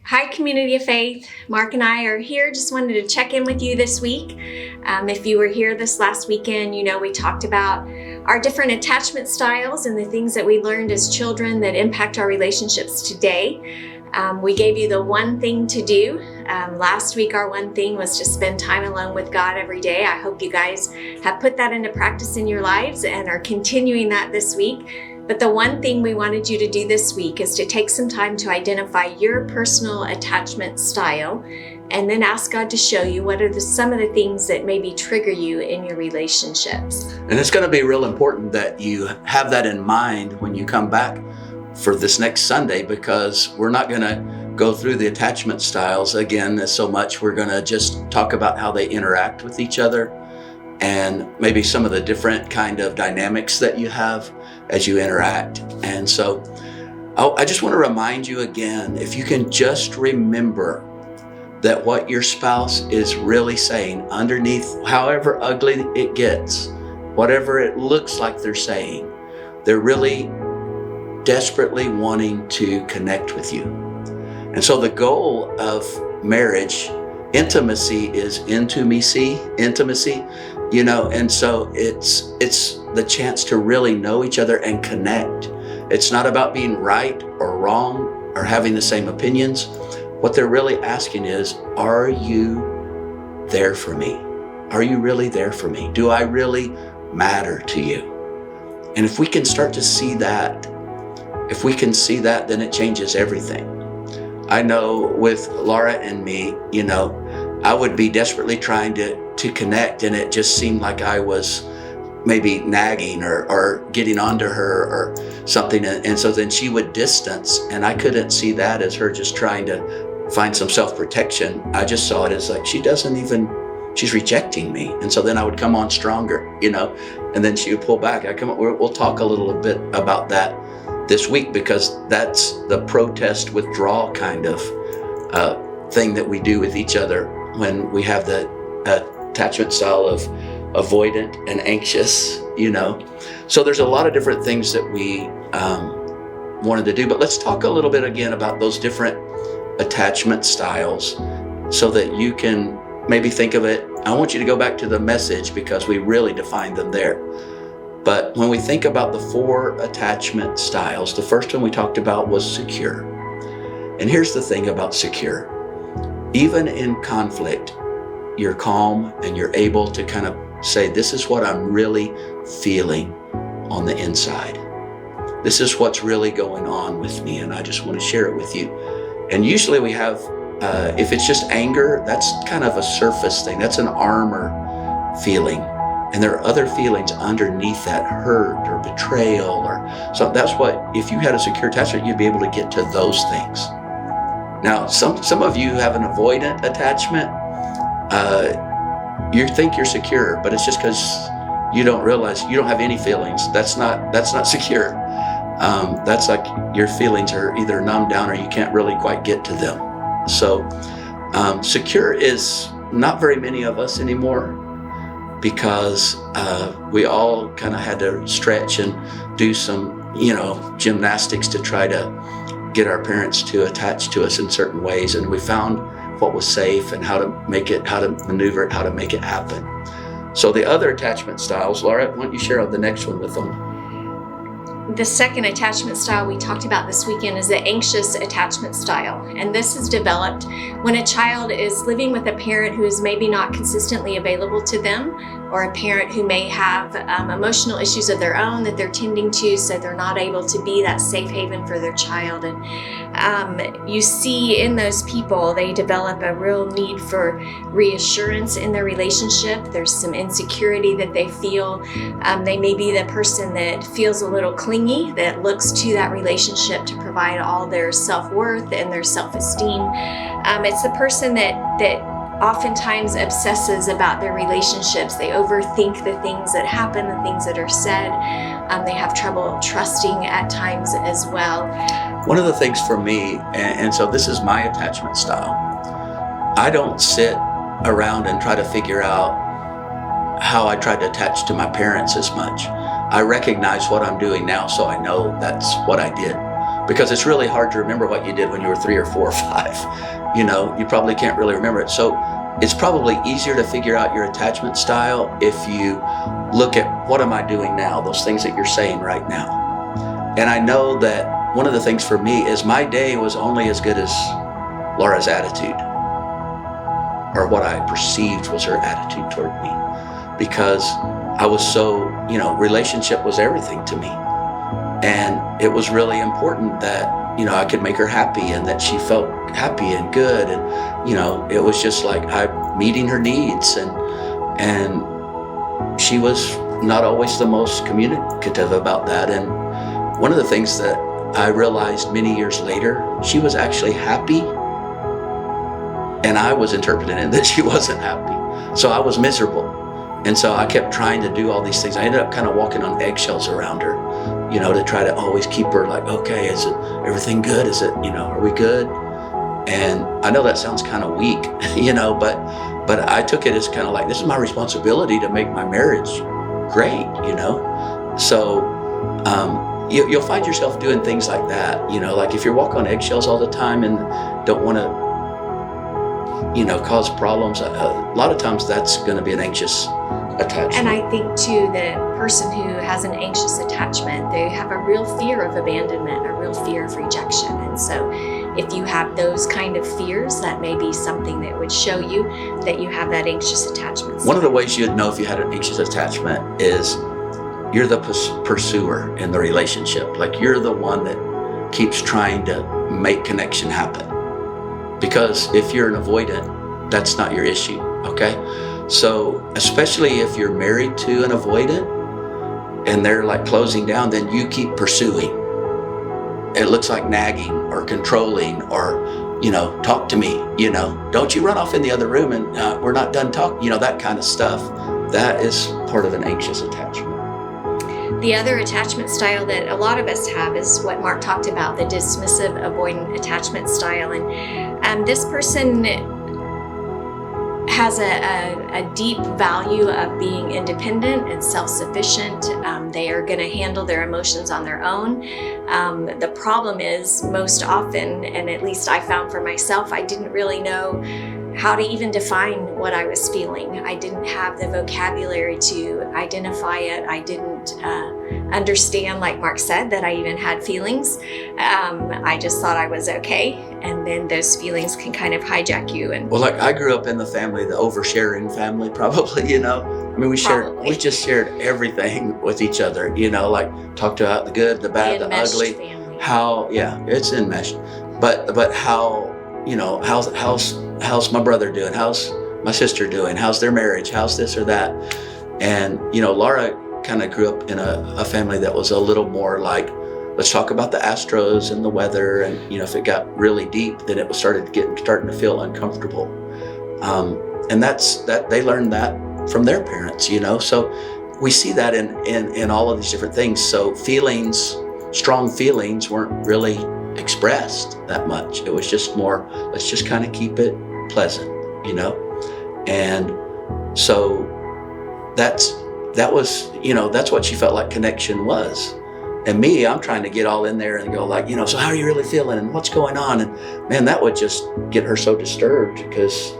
Hi, Community of Faith. Mark and I are here. Just wanted to check in with you this week. If you were here this last weekend, we talked about our different attachment styles and the things that we learned as children that impact our relationships today. We gave you the one thing to do. Last week, our one thing was to spend time alone with God every day. I hope you guys have put that into practice in your lives and are continuing that this week. But the one thing we wanted you to do this week is to take some time to identify your personal attachment style and then ask God to show you what are some of the things that maybe trigger you in your relationships. And it's going to be real important that you have that in mind when you come back for this next Sunday, because we're not going to go through the attachment styles again so much. We're going to just talk about how they interact with each other and maybe some of the different kind of dynamics that you have as you interact. And so I just want to remind you again, if you can just remember that what your spouse is really saying underneath, however ugly it gets, whatever it looks like they're saying, they're really desperately wanting to connect with you. And so the goal of marriage, intimacy is intimacy, and so it's the chance to really know each other and connect. It's not about being right or wrong or having the same opinions. What they're really asking is, are you there for me? Are you really there for me? Do I really matter to you? And if we can start to see that, then it changes everything. I know with Laura and me, I would be desperately trying to connect, and it just seemed like I was maybe nagging or getting onto her or something. And so then she would distance, and I couldn't see that as her just trying to find some self-protection. I just saw it as like, she's rejecting me. And so then I would come on stronger, and then she would pull back. We'll talk a little bit about that this week, because that's the protest withdrawal kind of thing that we do with each other when we have the attachment style of avoidant and anxious, So there's a lot of different things that we wanted to do, but let's talk a little bit again about those different attachment styles so that you can maybe think of it. I want you to go back to the message because we really defined them there. But when we think about the 4 attachment styles, the first one we talked about was secure. And here's the thing about secure. Even in conflict, you're calm and you're able to kind of say, this is what I'm really feeling on the inside. This is what's really going on with me, and I just want to share it with you. And usually we have, if it's just anger, that's kind of a surface thing. That's an armor feeling. And there are other feelings underneath that, hurt or betrayal, or so that's what, if you had a secure attachment, you'd be able to get to those things. Now, some of you have an avoidant attachment. You think you're secure, but it's just because you don't realize you don't have any feelings. That's not secure. That's like your feelings are either numbed down or you can't really quite get to them. So secure is not very many of us anymore, because we all kind of had to stretch and do some, gymnastics to try to get our parents to attach to us in certain ways. And we found what was safe and how to maneuver it, how to make it happen. So the other attachment styles, Laura, why don't you share the next one with them? The second attachment style we talked about this weekend is the anxious attachment style. And this is developed when a child is living with a parent who is maybe not consistently available to them, or a parent who may have emotional issues of their own that they're tending to, so they're not able to be that safe haven for their child. And you see in those people, they develop a real need for reassurance in their relationship. There's some insecurity that they feel. They may be the person that feels a little clingy, that looks to that relationship to provide all their self-worth and their self-esteem. It's the person that oftentimes obsesses about their relationships. They overthink the things that happen, the things that are said. They have trouble trusting at times as well. One of the things for me, and so this is my attachment style, I don't sit around and try to figure out how I tried to attach to my parents as much. I recognize what I'm doing now, so I know that's what I did. because it's really hard to remember what you did when you were 3 or 4 or 5. You probably can't really remember it. So it's probably easier to figure out your attachment style if you look at what am I doing now, those things that you're saying right now. And I know that one of the things for me is my day was only as good as Laura's attitude, or what I perceived was her attitude toward me, because I was so, relationship was everything to me. And it was really important that, I could make her happy and that she felt happy and good. And, it was just like I'm meeting her needs. And she was not always the most communicative about that. And one of the things that I realized many years later, she was actually happy. And I was interpreting it that she wasn't happy. So I was miserable. And so I kept trying to do all these things. I ended up kind of walking on eggshells around her, to try to always keep her like, okay, is it everything good? Is it, are we good? And I know that sounds kind of weak, but I took it as kind of like, this is my responsibility to make my marriage great, So you'll find yourself doing things like that, like if you walk on eggshells all the time and don't want to, cause problems, a lot of times that's going to be an anxious attachment. And I think too, the person who has an anxious attachment, they have a real fear of abandonment, a real fear of rejection. And so if you have those kind of fears, that may be something that would show you that you have that anxious attachment. One of the ways you'd know if you had an anxious attachment is you're the pursuer in the relationship. Like you're the one that keeps trying to make connection happen. Because if you're an avoidant, that's not your issue, okay? So especially if you're married to an avoidant and they're like closing down, then you keep pursuing. It looks like nagging or controlling or, talk to me, don't you run off in the other room and we're not done talking, that kind of stuff. That is part of an anxious attachment. The other attachment style that a lot of us have is what Mark talked about, the dismissive avoidant attachment style. And this person has a deep value of being independent and self-sufficient. They are going to handle their emotions on their own. The problem is most often, and at least I found for myself, I didn't really know how to even define what I was feeling. I didn't have the vocabulary to identify it. I didn't understand, like Mark said, that I even had feelings. I just thought I was okay. And then those feelings can kind of hijack you. And well, like I grew up in the family, the oversharing family, probably, we just shared everything with each other, like talked about the good, the bad, the ugly, family. It's enmeshed. But how, how's my brother doing? How's my sister doing? How's their marriage? How's this or that? And, Laura kind of grew up in a family that was a little more like, let's talk about the Astros and the weather. And, if it got really deep, then it was starting to feel uncomfortable. And that they learned that from their parents, so we see that in all of these different things. So strong feelings weren't really expressed that much. It was just more, let's just kind of keep it pleasant, and so that's what she felt like connection was. And me, I'm trying to get all in there and go like, so how are you really feeling and what's going on? And man, that would just get her so disturbed because,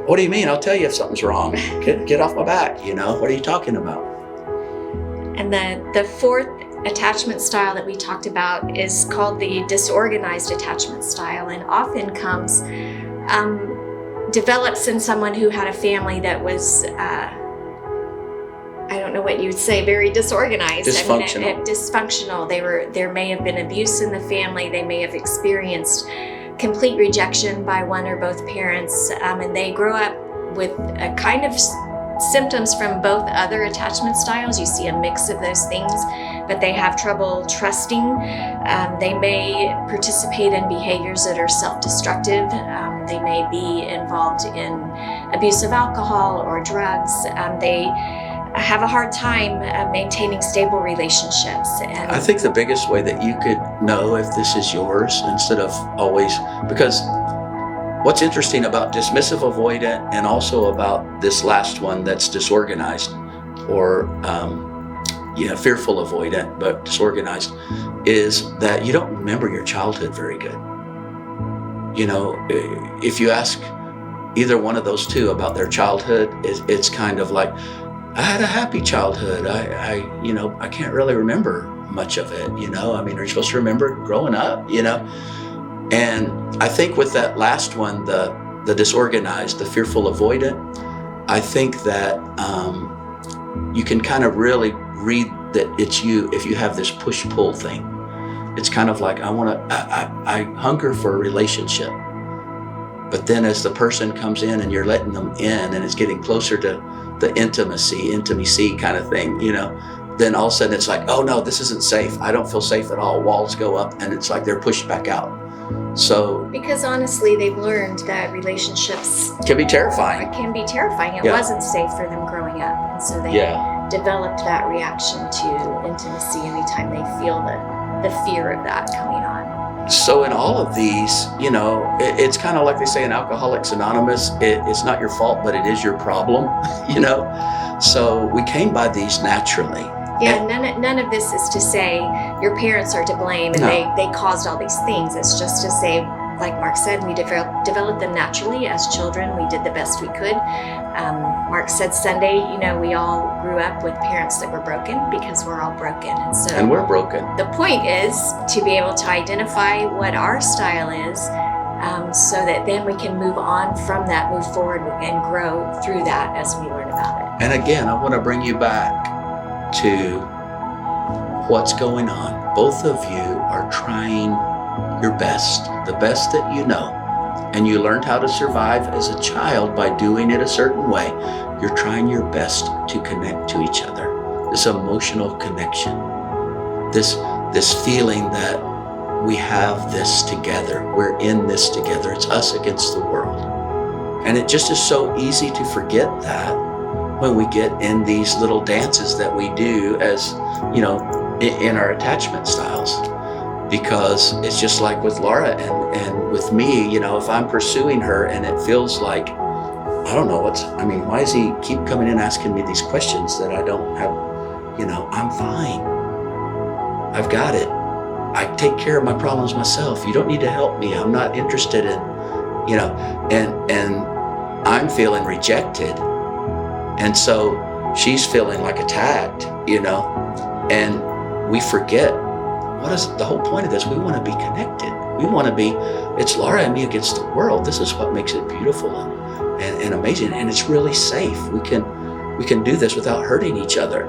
what do you mean? I'll tell you if something's wrong. Get off my back, what are you talking about? And the fourth attachment style that we talked about is called the disorganized attachment style, and often develops in someone who had a family that was, I don't know what you would say, very disorganized. Dysfunctional. Dysfunctional. There may have been abuse in the family. They may have experienced complete rejection by one or both parents, and they grow up with a kind of symptoms from both other attachment styles. You see a mix of those things, but they have trouble trusting. They may participate in behaviors that are self-destructive. They may be involved in abuse of alcohol or drugs. They have a hard time maintaining stable relationships. And I think the biggest way that you could know if this is yours, instead of always, because what's interesting about dismissive avoidant and also about this last one that's disorganized or fearful avoidant but disorganized, is that you don't remember your childhood very good. You know, if you ask either one of those two about their childhood, it's kind of like, I had a happy childhood. I can't really remember much of it. I mean, are you supposed to remember growing up? And I think with that last one, the disorganized, the fearful avoidant, I think that you can kind of really read that it's you if you have this push-pull thing. It's kind of like, I hunger for a relationship. But then as the person comes in and you're letting them in and it's getting closer to the intimacy kind of thing, then all of a sudden it's like, oh no, this isn't safe. I don't feel safe at all. Walls go up and it's like they're pushed back out. So because honestly, they've learned that relationships can be terrifying. Can be terrifying. It wasn't safe for them growing up, and so they developed that reaction to intimacy anytime they feel the fear of that coming on. So in all of these, it's kind of like they say in Alcoholics Anonymous, it's not your fault, but it is your problem, So we came by these naturally. Yeah, none of this is to say your parents are to blame and they caused all these things. It's just to say, like Mark said, we developed them naturally as children. We did the best we could. Mark said Sunday, we all grew up with parents that were broken because we're all broken. And we're broken. The point is to be able to identify what our style is, so that then we can move on from that, move forward and grow through that as we learn about it. And again, I want to bring you back to what's going on. Both of you are trying your best, the best that you know. And you learned how to survive as a child by doing it a certain way. You're trying your best to connect to each other. This emotional connection. This feeling that we have this together. We're in this together. It's us against the world. And it just is so easy to forget that when we get in these little dances that we do as, in our attachment styles. Because it's just like with Laura and with me, if I'm pursuing her and it feels like, I don't know why does he keep coming in asking me these questions that I don't have, I'm fine. I've got it. I take care of my problems myself. You don't need to help me. I'm not interested in, and I'm feeling rejected. And so she's feeling like attacked, and we forget what is the whole point of this. We want to be connected. We want to be, it's Laura and me against the world. This is what makes it beautiful and amazing. And it's really safe. We can do this without hurting each other.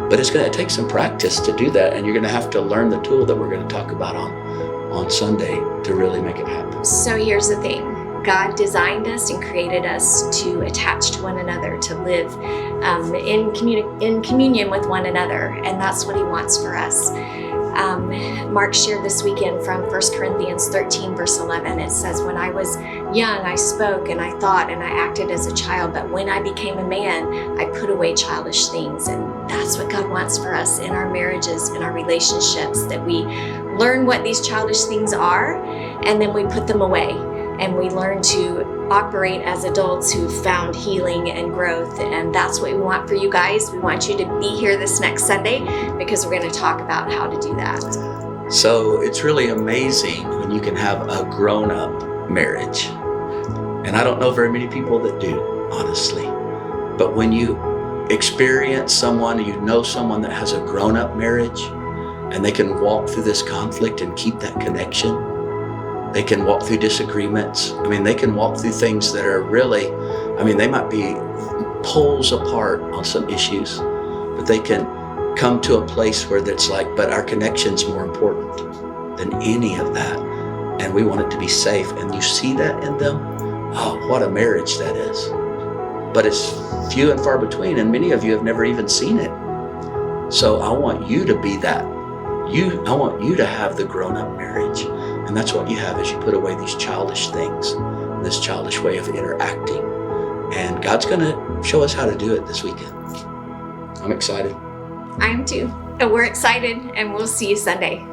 But it's going to take some practice to do that. And you're going to have to learn the tool that we're going to talk about on Sunday to really make it happen. So here's the thing. God designed us and created us to attach to one another, to live in communion with one another, and that's what He wants for us. Mark shared this weekend from 1 Corinthians 13, verse 11. It says, when I was young, I spoke and I thought and I acted as a child, but when I became a man, I put away childish things. And that's what God wants for us in our marriages, in our relationships, that we learn what these childish things are, and then we put them away. And we learn to operate as adults who've found healing and growth. And that's what we want for you guys. We want you to be here this next Sunday because we're going to talk about how to do that. So it's really amazing when you can have a grown-up marriage. And I don't know very many people that do, honestly. But when you experience someone, someone that has a grown-up marriage, and they can walk through this conflict and keep that connection. They can walk through disagreements. They can walk through things that are really, they might be poles apart on some issues, but they can come to a place where it's like, but our connection's more important than any of that. And we want it to be safe. And you see that in them. Oh, what a marriage that is. But it's few and far between, and many of you have never even seen it. So I want you to be that. I want you to have the grown-up marriage. And that's what you have as you put away these childish things, this childish way of interacting. And God's going to show us how to do it this weekend. I'm excited. I am too. And we're excited, and we'll see you Sunday.